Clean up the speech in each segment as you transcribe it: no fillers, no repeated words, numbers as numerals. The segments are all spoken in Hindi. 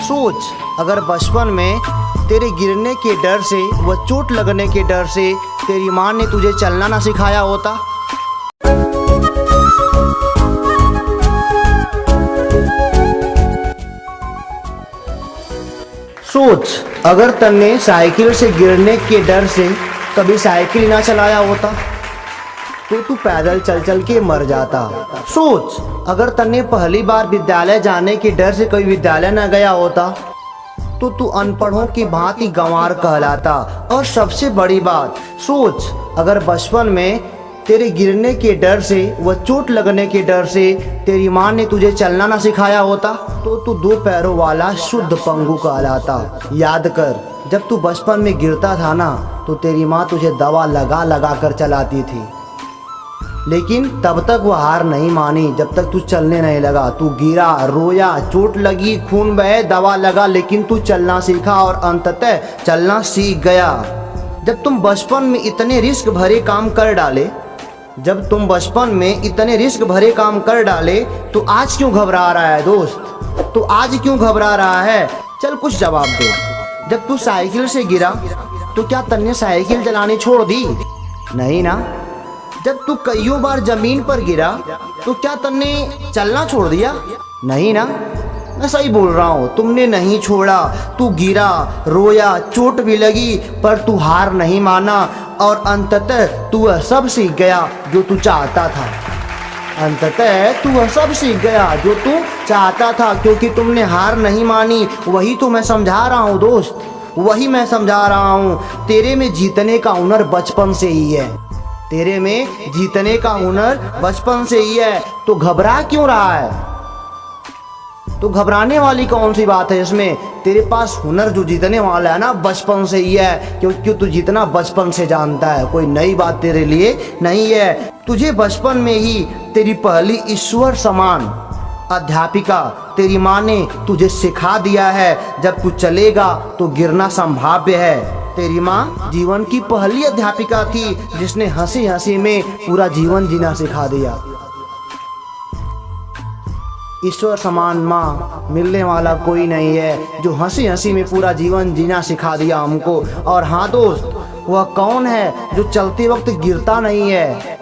सोच, अगर बचपन में तेरे गिरने के डर से व चोट लगने के डर से तेरी माँ ने तुझे चलना ना सिखाया होता। सोच, अगर तन्ने साइकिल से गिरने के डर से कभी साइकिल ना चलाया होता तो तू पैदल चल चल के मर जाता। सोच, अगर तन्ने पहली बार विद्यालय जाने के डर से कभी विद्यालय न गया होता तो तू अनपढ़ों की भांति गंवार कहलाता। और सबसे बड़ी बात, सोच, अगर बचपन में तेरे गिरने के डर से व चोट लगने के डर से तेरी माँ ने तुझे चलना ना सिखाया होता तो तू दो पैरों वाला शुद्ध पंगु कहलाता। याद कर, जब तू बचपन में गिरता था ना तो तेरी माँ तुझे दवा लगा लगा कर चलाती थी, लेकिन तब तक वो हार नहीं मानी जब तक तू चलने नहीं लगा। तू गिरा, रोया, चोट लगी, खून बहे, दवा लगा, लेकिन तू चलना सीखा और अंततः चलना सीख गया। जब तुम बचपन में इतने रिस्क भरे काम कर डाले तो आज क्यों घबरा रहा है दोस्त? तो आज क्यों घबरा रहा है? चल कुछ जवाब दे। जब तू साइकिल से गिरा तो क्या तन्ने साइकिल चलानी छोड़ दी? नहीं ना। जब तू कईयों बार जमीन पर गिरा तो क्या तन्ने चलना छोड़ दिया? नहीं ना। मैं सही बोल रहा हूँ, तुमने नहीं छोड़ा। तू गिरा, रोया, चोट भी लगी, पर तू हार नहीं माना और अंततः तू वह सब सीख गया जो तू चाहता था। क्योंकि तुमने हार नहीं मानी। वही तो मैं समझा रहा हूँ दोस्त, वही मैं समझा रहा हूँ। तेरे में जीतने का हुनर बचपन से ही है। तो घबरा क्यों रहा है? तो घबराने वाली कौन सी बात है इसमें? तेरे पास हुनर जो जीतने वाला है ना बचपन से ही है, क्योंकि तू जितना बचपन से जानता है कोई नई बात तेरे लिए नहीं है। तुझे बचपन में ही तेरी पहली ईश्वर समान अध्यापिका तेरी माँ ने तुझे सिखा दिया है। जब तू चलेगा तो गिरना संभाव्य है। तेरी माँ जीवन की पहली अध्यापिका थी जिसने हंसी हंसी में पूरा जीवन जीना सिखा दिया। ईश्वर समान माँ मिलने वाला कोई नहीं है जो हंसी हंसी में पूरा जीवन जीना सिखा दिया हमको। और हाँ दोस्त, वह कौन है जो चलते वक्त गिरता नहीं है?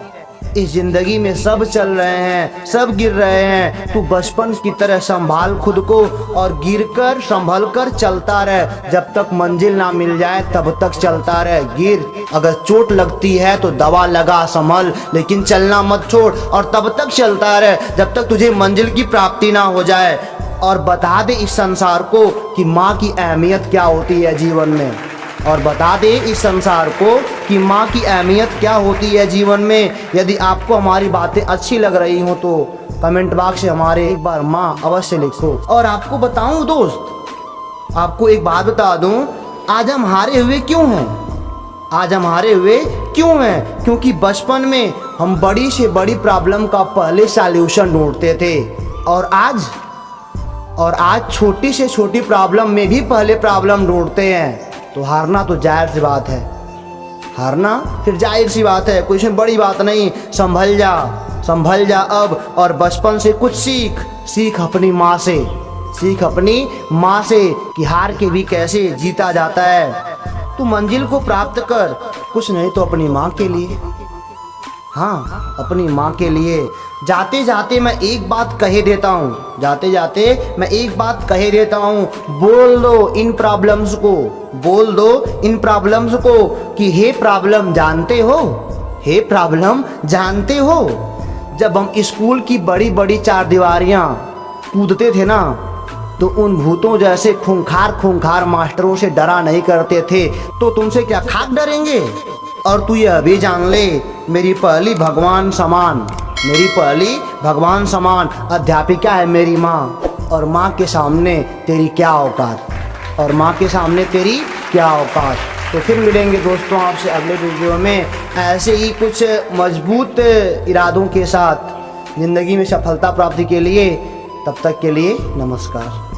इस जिंदगी में सब चल रहे हैं, सब गिर रहे हैं। तू बचपन की तरह संभाल खुद को और गिरकर संभल कर चलता रह। जब तक मंजिल ना मिल जाए तब तक चलता रह। गिर, अगर चोट लगती है तो दवा लगा, संभल, लेकिन चलना मत छोड़। और तब तक चलता रह जब तक तुझे मंजिल की प्राप्ति ना हो जाए। और बता दे इस संसार को कि माँ की अहमियत क्या होती है जीवन में। यदि आपको हमारी बातें अच्छी लग रही हो तो कमेंट बॉक्स से हमारे एक बार माँ अवश्य लिखो। और आपको बताऊं दोस्त, आपको एक बात बता दूं, आज हम हारे हुए क्यों हैं? क्योंकि बचपन में हम बड़ी से बड़ी प्रॉब्लम का पहले सॉल्यूशन ढूंढते थे और आज छोटी से छोटी प्रॉब्लम में भी पहले प्रॉब्लम ढूंढते हैं। तो हारना तो जाहिर सी बात है, कोई इसमें बड़ी बात नहीं। संभल जा अब और बचपन से कुछ सीख अपनी माँ से कि हार के भी कैसे जीता जाता है। तू मंजिल को प्राप्त कर, कुछ नहीं तो अपनी माँ के लिए। जाते जाते मैं एक बात कहे देता हूँ, बोल दो इन प्रॉब्लम्स को कि हे प्रॉब्लम जानते हो, जब हम स्कूल की बड़ी बड़ी चार दीवारियाँ कूदते थे ना तो उन भूतों जैसे खूंखार मास्टरों से डरा नहीं करते थे, तो तुमसे क्या खाक डरेंगे? और तू यह भी जान ले, मेरी पहली भगवान समान अध्यापिका है मेरी माँ। और माँ के सामने तेरी क्या औकात। तो फिर मिलेंगे दोस्तों आपसे अगले वीडियो में ऐसे ही कुछ मजबूत इरादों के साथ ज़िंदगी में सफलता प्राप्ति के लिए। तब तक के लिए नमस्कार।